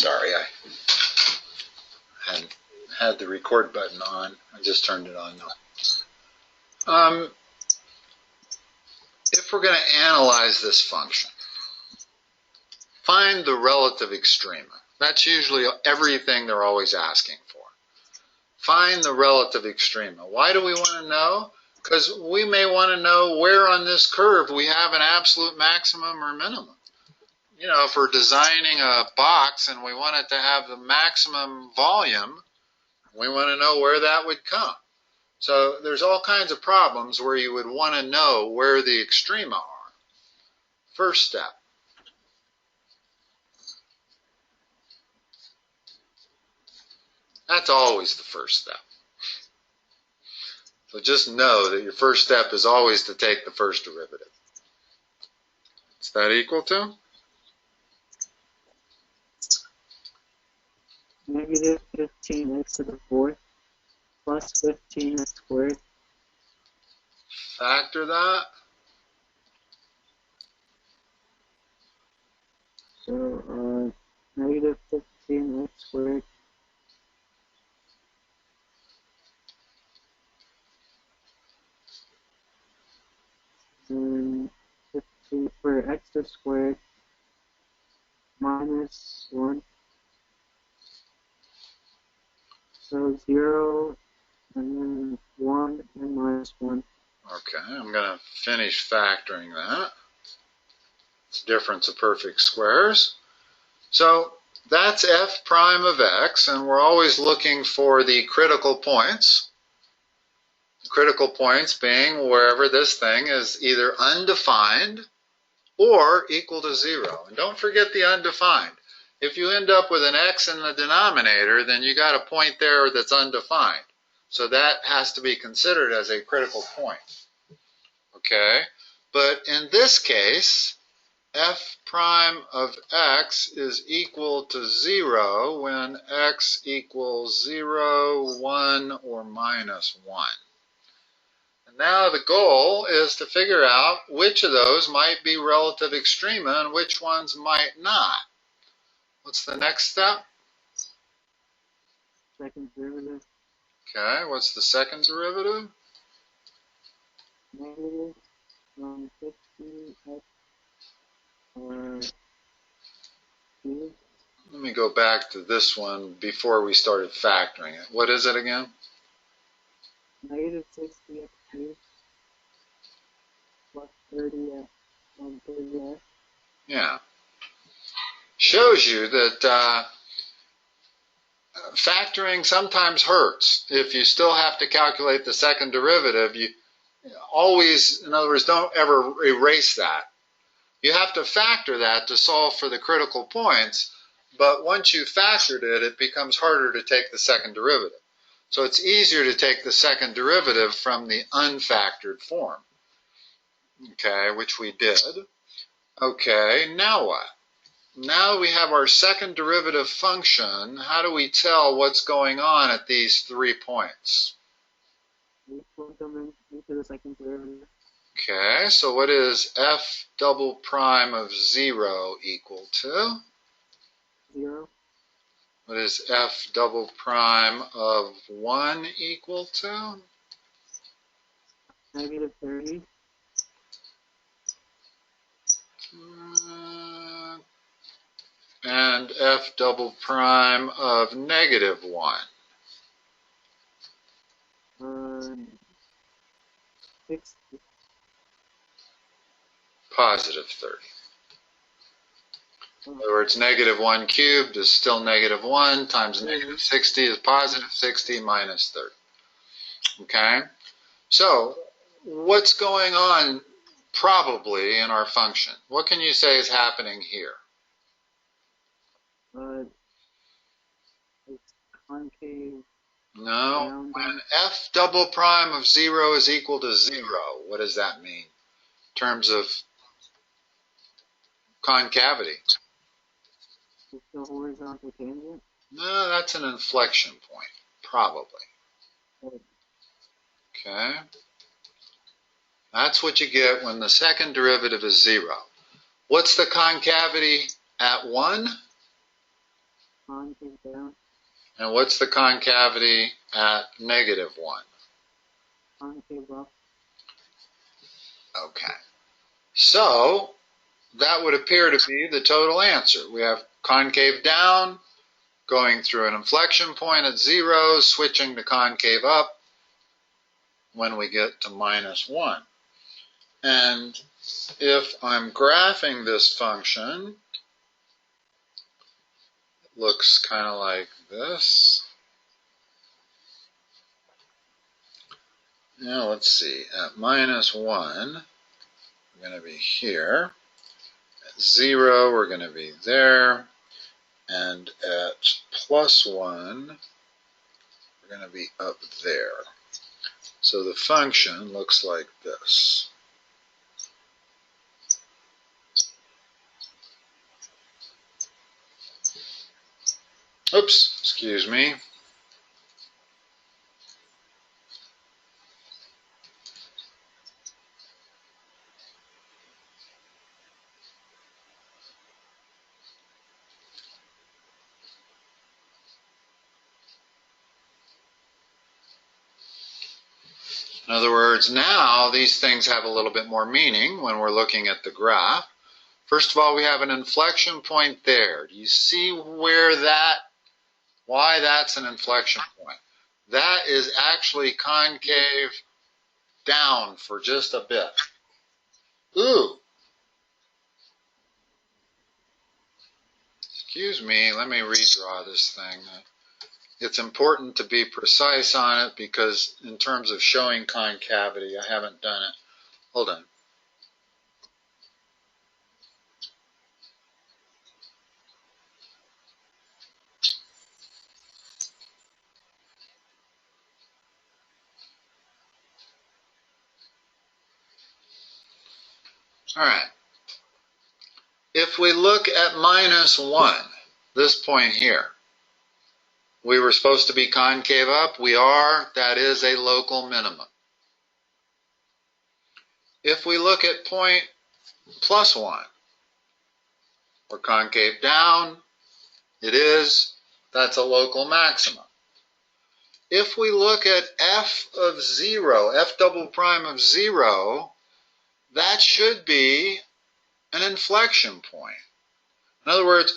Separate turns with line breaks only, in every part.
Sorry, I hadn't had the record button on. I just turned it on now. If we're going to analyze this function, find the relative extrema. That's usually everything they're always asking for. Find the relative extrema. Why do we want to know? Because we may want to know where on this curve we have an absolute maximum or minimum. You know, if we're designing a box and we want it to have the maximum volume, we want to know where that would come. So there's all kinds of problems where you would want to know where the extrema are. First step. That's always the first step. So just know that your first step is always to take the first derivative. What's that equal to?
Negative 15x to the fourth plus 15x squared.
Factor that.
So, negative 15x squared and 15 for x squared minus 1. So 0 and then 1 and minus 1.
Okay, I'm going to finish factoring that. It's difference of perfect squares. So that's f prime of x, and we're always looking for the critical points. The critical points being wherever this thing is either undefined or equal to 0. And don't forget the undefined. If you end up with an x in the denominator, then you got a point there that's undefined. So that has to be considered as a critical point. Okay? But in this case, f prime of x is equal to 0 when x equals 0, 1, or minus 1. And now the goal is to figure out which of those might be relative extrema and which ones might not. What's the next step?
Second derivative.
Okay, what's the second derivative?
Negative 15x cubed.
Let me go back to this one before we started factoring it. What is it again?
Negative 60x cubed plus 30x 30x.
Yeah. Shows you that factoring sometimes hurts. If you still have to calculate the second derivative, you always, in other words, don't ever erase that. You have to factor that to solve for the critical points, but once you've factored it, it becomes harder to take the second derivative. So it's easier to take the second derivative from the unfactored form, okay, which we did. Okay, now what? Now we have our second derivative function. How do we tell what's going on at these 3 points?
We plug them into the second derivative.
Okay, so what is f double prime of 0 equal to?
0.
What is f double prime of 1 equal to?
Negative 30.
And f double prime of negative 1.
60.
Positive 30. In other words, negative 1 cubed is still negative 1 times negative 60 is positive 60 minus 30. Okay? So, what's going on probably in our function? What can you say is happening here?
It's concave.
No. When f double prime of 0 is equal to 0, what does that mean in terms of concavity?
It's the horizontal tangent.
No, that's an inflection point, probably. Okay? That's what you get when the second derivative is 0. What's the concavity at 1?
concave down.
And what's the concavity at -1?
Concave up.
Okay. So that would appear to be the total answer. We have concave down, going through an inflection point at 0, switching to concave up when we get to -1. And if I'm graphing this function, it looks kind of like this. Now let's see, at -1, we're going to be here. At 0, we're going to be there. And at +1, we're going to be up there. So the function looks like this. Oops, excuse me. In other words, now these things have a little bit more meaning when we're looking at the graph. First of all, we have an inflection point there. Do you see why that's an inflection point? That is actually concave down for just a bit. Ooh. Excuse me, let me redraw this thing. It's important to be precise on it because in terms of showing concavity, I haven't done it. Hold on. All right. If we look at -1, this point here, we were supposed to be concave up. We are. That is a local minimum. If we look at point +1, we're concave down. It is. That's a local maximum. If we look at f of 0, f double prime of 0, that should be an inflection point. In other words,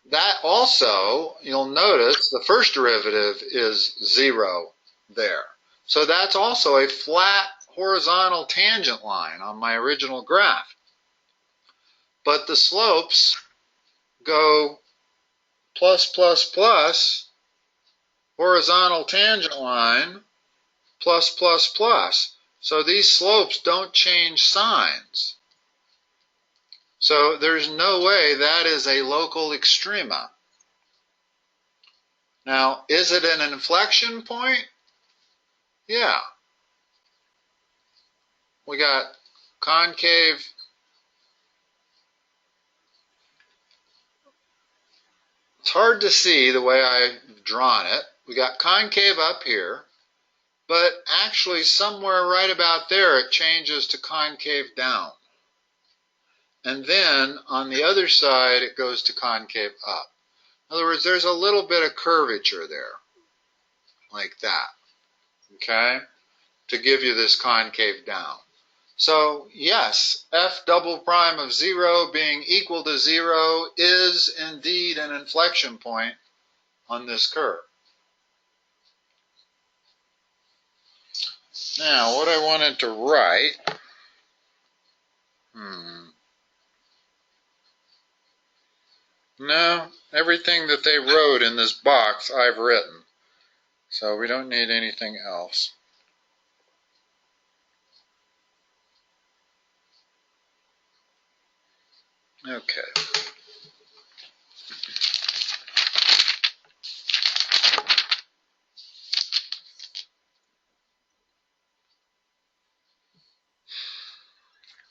that also, you'll notice the first derivative is 0 there. So that's also a flat horizontal tangent line on my original graph. But the slopes go plus, plus, plus, horizontal tangent line, plus, plus, plus. So these slopes don't change signs. So there's no way that is a local extrema. Now, is it an inflection point? Yeah. We got concave. It's hard to see the way I've drawn it. We got concave up here, but actually somewhere right about there it changes to concave down. And then on the other side it goes to concave up. In other words, there's a little bit of curvature there, like that, okay, to give you this concave down. So yes, f double prime of 0 being equal to 0 is indeed an inflection point on this curve. Now, what I wanted to write, no, everything that they wrote in this box I've written, so we don't need anything else. Okay.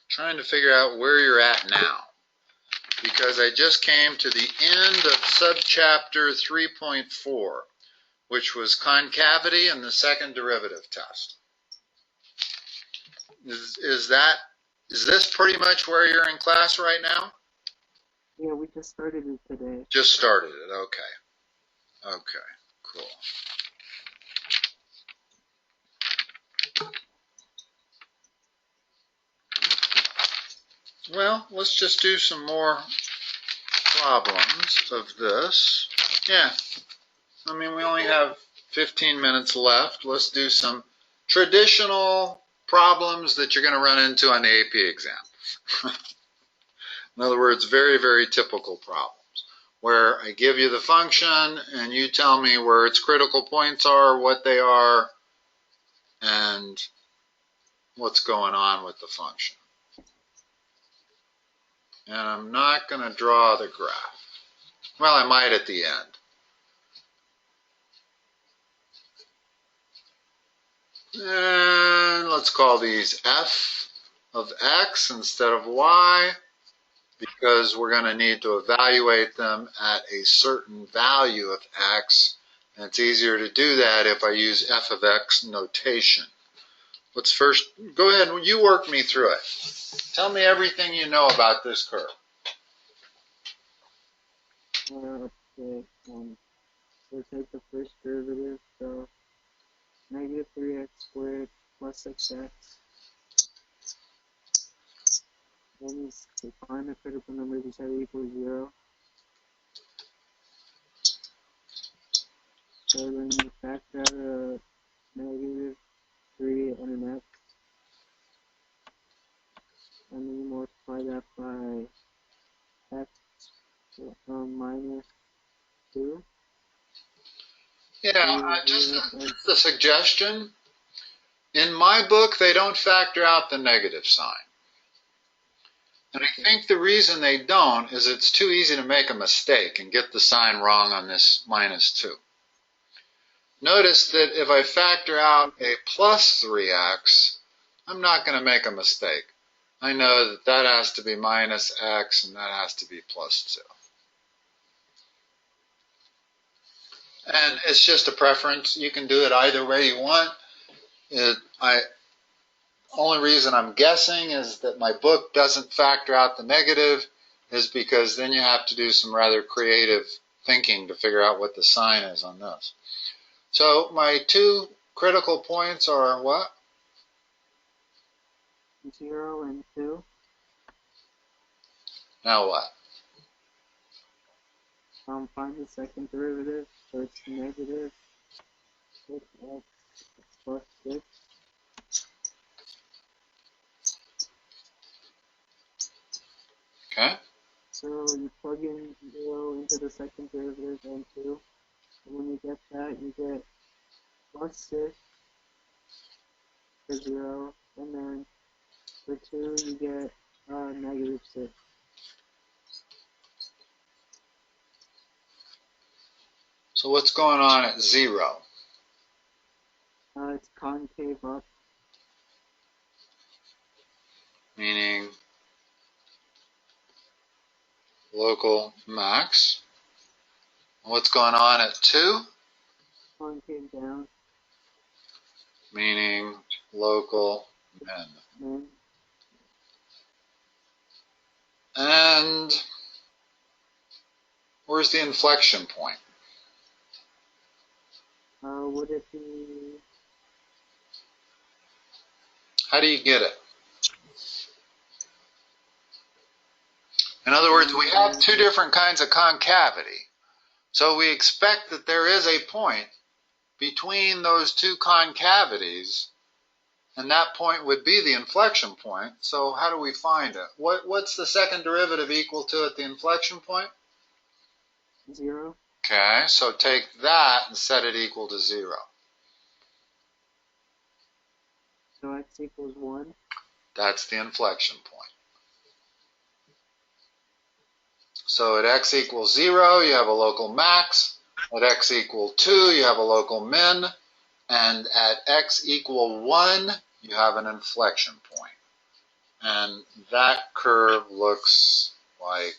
Trying to figure out where you're at now, because I just came to the end of subchapter 3.4, which was concavity and the second derivative test. Is this pretty much where you're in class right now?
Yeah, we just started it today.
Just started it. Okay. Okay. Cool. Well, let's just do some more problems of this. Yeah. I mean, we only have 15 minutes left. Let's do some traditional problems that you're going to run into on the AP exam. In other words, very, very typical problems where I give you the function and you tell me where its critical points are, what they are, and what's going on with the function. And I'm not going to draw the graph. Well, I might at the end. And let's call these f of x instead of y, because we're going to need to evaluate them at a certain value of x. And it's easier to do that if I use f of x notation. Let's first, go ahead and you work me through it. Tell me everything you know about this curve.
Okay, we'll take the first derivative, so negative 3x squared plus 6x. Then you find the critical number you set equals 0. So then you factor out a negative 3 and an x. And then you multiply that by x minus 2.
Yeah, just a suggestion. In my book, they don't factor out the negative sign. And I think the reason they don't is it's too easy to make a mistake and get the sign wrong on this minus 2. Notice that if I factor out a plus 3x, I'm not going to make a mistake. I know that that has to be minus x and that has to be plus 2. And it's just a preference. You can do it either way you want. Only reason I'm guessing is that my book doesn't factor out the negative is because then you have to do some rather creative thinking to figure out what the sign is on this. So my two critical points are what?
0 and 2.
Now what?
Find the second derivative, so it's negative 6x plus 6.
Okay.
So you plug in 0 into the second derivative and 2. And when you get that, you get plus 6 for 0. And then for 2, you get negative 6.
So what's going on at 0?
It's concave up.
Meaning local max. What's going on at 2?
Concave down.
Meaning local min. And where's the inflection point?
Would it be...
How do you get it? In other words, we have two different kinds of concavity. So we expect that there is a point between those two concavities, and that point would be the inflection point. So how do we find it? What's the second derivative equal to at the inflection point?
0.
Okay, so take that and set it equal to 0.
So x equals 1.
That's the inflection point. So at x equals 0, you have a local max. At x equal 2, you have a local min. And at x equal 1, you have an inflection point. And that curve looks like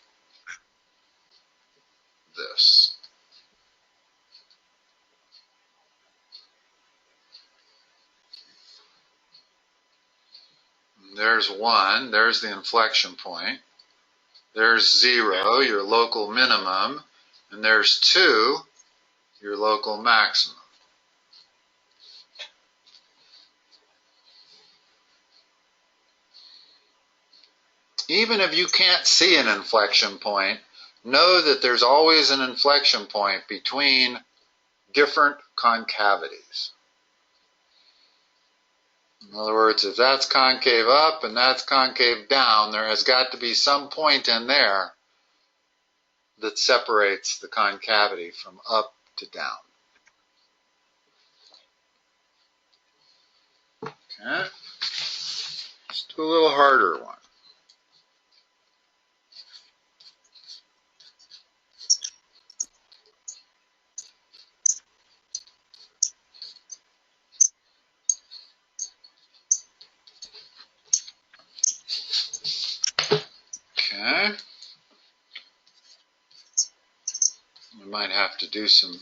this. There's 1. There's the inflection point. There's 0, your local minimum, and there's 2, your local maximum. Even if you can't see an inflection point, know that there's always an inflection point between different concavities. In other words, if that's concave up and that's concave down, there has got to be some point in there that separates the concavity from up to down. Okay, let's do a little harder one. Okay, we might have to do some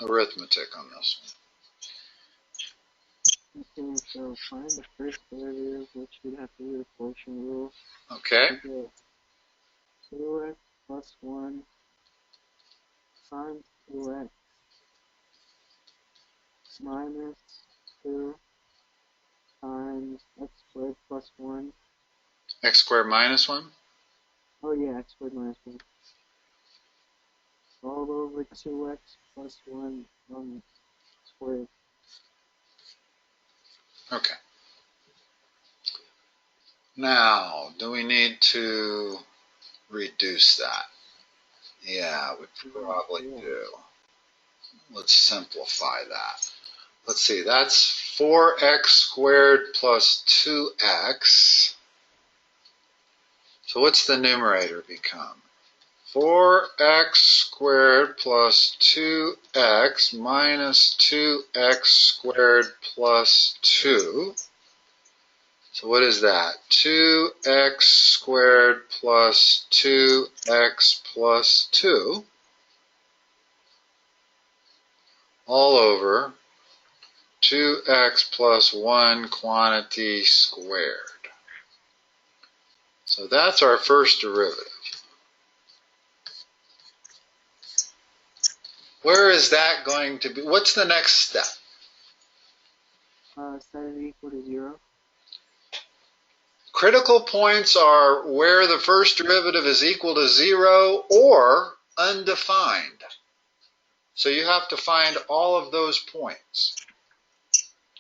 arithmetic on this
Okay, so find the first derivative, which you'd have to do the quotient rule.
one. Okay,
You get 2x plus 1 times 2x minus 2 times x squared plus 1.
x squared minus 1.
Oh yeah, x squared minus 1. All over 2x plus 1 squared.
Okay. Now, do we need to reduce that? Yeah, we probably do. Let's simplify that. Let's see, that's 4x squared plus 2x. So what's the numerator become? 4x squared plus 2x minus 2x squared plus 2. So what is that? 2x squared plus 2x plus 2 all over 2x plus 1 quantity squared. So that's our first derivative. Where is that going to be? What's the next step?
Set it equal to 0.
Critical points are where the first derivative is equal to 0 or undefined. So you have to find all of those points.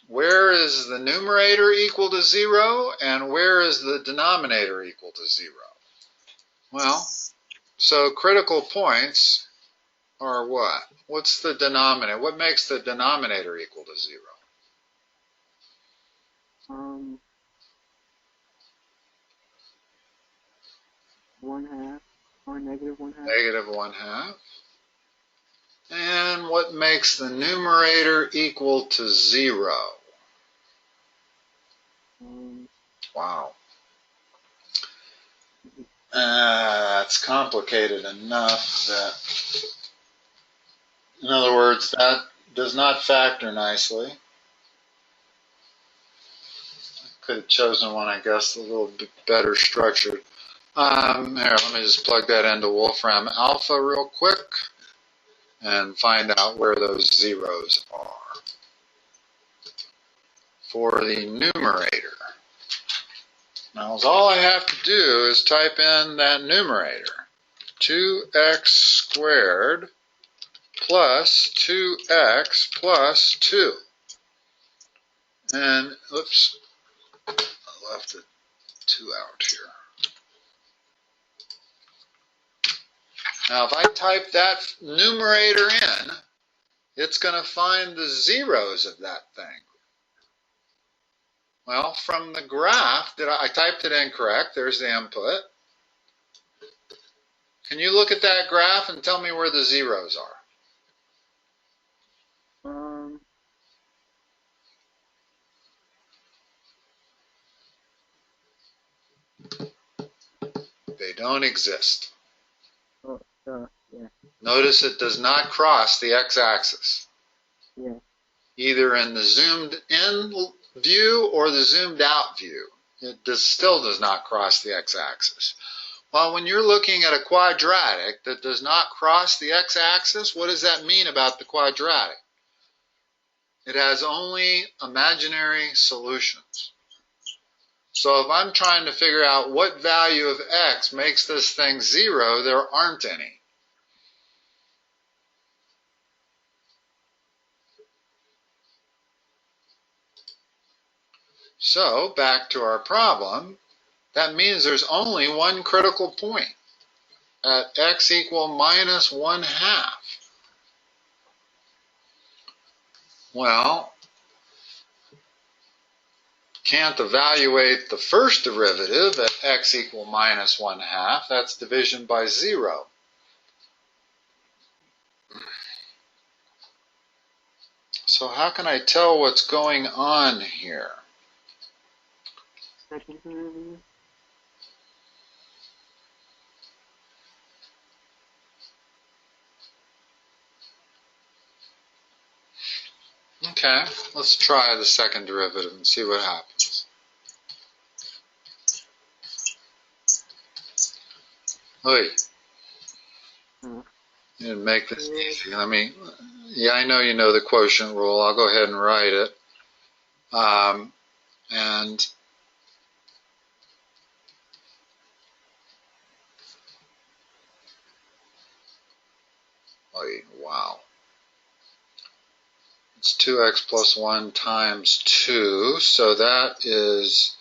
Where is the numerator equal to 0 and where is the denominator equal to 0? Well, so critical points are what? What's the denominator? What makes the denominator equal to 0?
1/2 or negative 1/2.
Negative 1/2. And what makes the numerator equal to 0? Wow. That's complicated enough that, in other words, that does not factor nicely. I could have chosen one, I guess, a little bit better structured. Here, let me just plug that into Wolfram Alpha real quick and find out where those zeros are for the numerator. Now, all I have to do is type in that numerator, 2x squared plus 2x plus 2. And, oops, I left the 2 out here. Now, if I type that numerator in, it's going to find the zeros of that thing. Well, from the graph, I typed it incorrect. There's the input. Can you look at that graph and tell me where the zeros are? They don't exist.
Yeah.
Notice it does not cross the x-axis.
Yeah.
Either in the zoomed in view or the zoomed out view. It still does not cross the x-axis. Well, when you're looking at a quadratic that does not cross the x-axis, what does that mean about the quadratic? It has only imaginary solutions. So if I'm trying to figure out what value of x makes this thing 0, there aren't any. So back to our problem, that means there's only one critical point at x equal minus 1/2. Well, can't evaluate the first derivative at x equal minus 1/2. That's division by 0. So how can I tell what's going on here?
Second derivative.
Okay, let's try the second derivative and see what happens. Oy. You didn't make this easy. Yeah, I know you know the quotient rule. I'll go ahead and write it. And oy, wow. It's 2x plus 1 times 2, so that is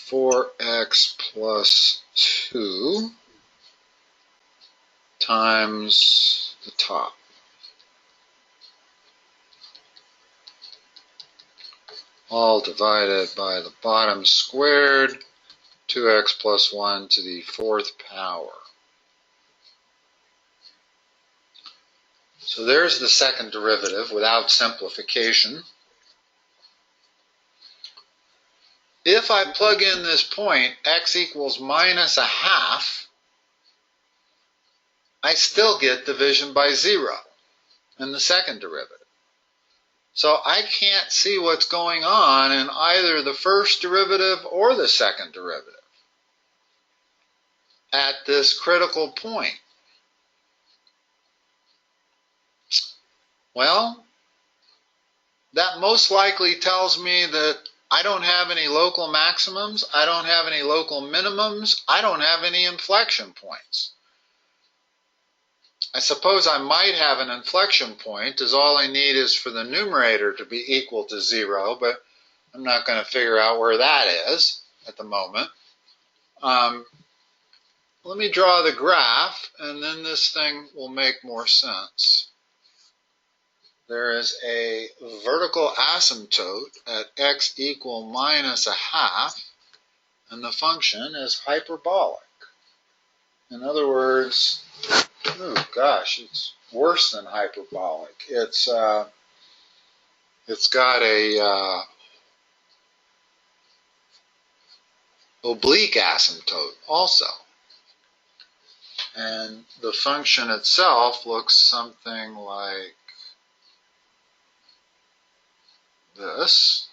4x plus 2 times the top. All divided by the bottom squared, 2x plus 1 to the 4th power. So there's the second derivative without simplification. If I plug in this point, x equals minus 1/2, I still get division by 0 in the second derivative. So I can't see what's going on in either the first derivative or the second derivative at this critical point. Well, that most likely tells me that I don't have any local maximums, I don't have any local minimums, I don't have any inflection points. I suppose I might have an inflection point, as all I need is for the numerator to be equal to 0, but I'm not going to figure out where that is at the moment. Let me draw the graph, and then this thing will make more sense. There is a vertical asymptote at x equal minus 1/2, and the function is hyperbolic. In other words, oh gosh, it's worse than hyperbolic. It's got a oblique asymptote also. And the function itself looks something like this.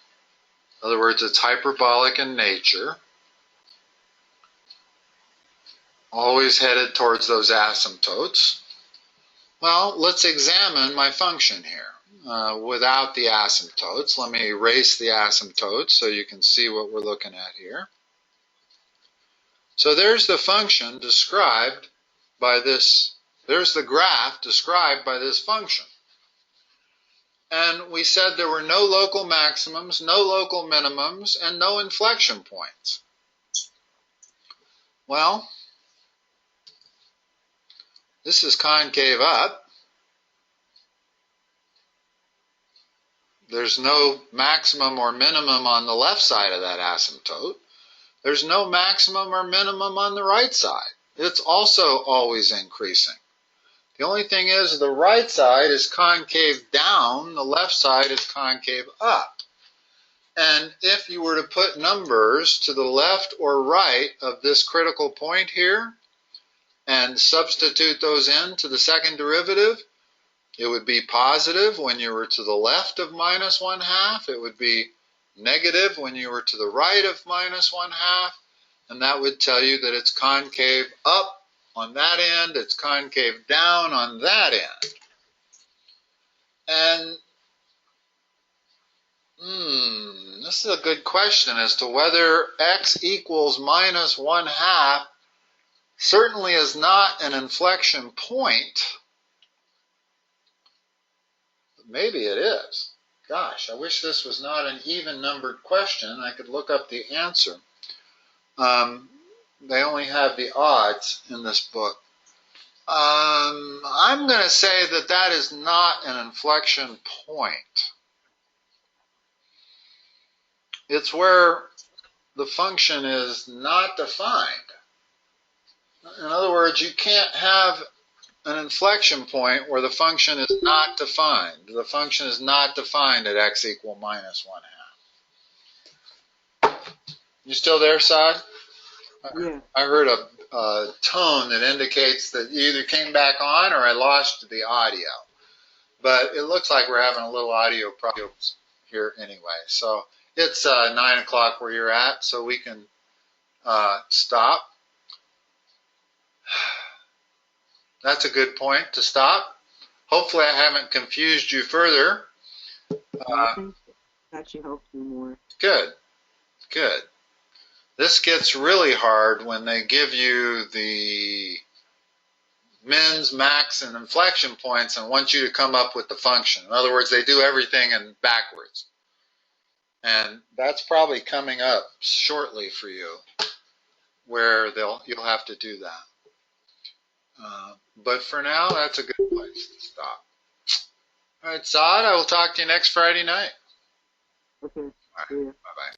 In other words, it's hyperbolic in nature, always headed towards those asymptotes. Well, let's examine my function here without the asymptotes. Let me erase the asymptotes so you can see what we're looking at here. So there's the function described by this, there's the graph described by this function. And we said there were no local maximums, no local minimums, and no inflection points. Well, this is concave up. There's no maximum or minimum on the left side of that asymptote. There's no maximum or minimum on the right side. It's also always increasing. The only thing is the right side is concave down, the left side is concave up. And if you were to put numbers to the left or right of this critical point here and substitute those into the second derivative, it would be positive when you were to the left of minus 1/2. It would be negative when you were to the right of minus 1/2. and that would tell you that it's concave up on that end, it's concave down on that end. And this is a good question as to whether x equals minus 1/2 certainly is not an inflection point. But maybe it is. Gosh, I wish this was not an even numbered question. I could look up the answer. They only have the odds in this book. I'm going to say that that is not an inflection point. It's where the function is not defined. In other words, you can't have an inflection point where the function is not defined. The function is not defined at x equal minus 1/2. You still there, Saad?
Yeah.
I heard a tone that indicates that you either came back on or I lost the audio. But it looks like we're having a little audio problems here anyway. So it's 9 o'clock where you're at, so we can stop. That's a good point to stop. Hopefully I haven't confused you further.
I think that actually helps me more.
Good, good. This gets really hard when they give you the mins, max, and inflection points and want you to come up with the function. In other words, they do everything in backwards. And that's probably coming up shortly for you, where you'll have to do that. But for now, that's a good place to stop. All right, Saad, I will talk to you next Friday night.
Okay.
All right, bye-bye.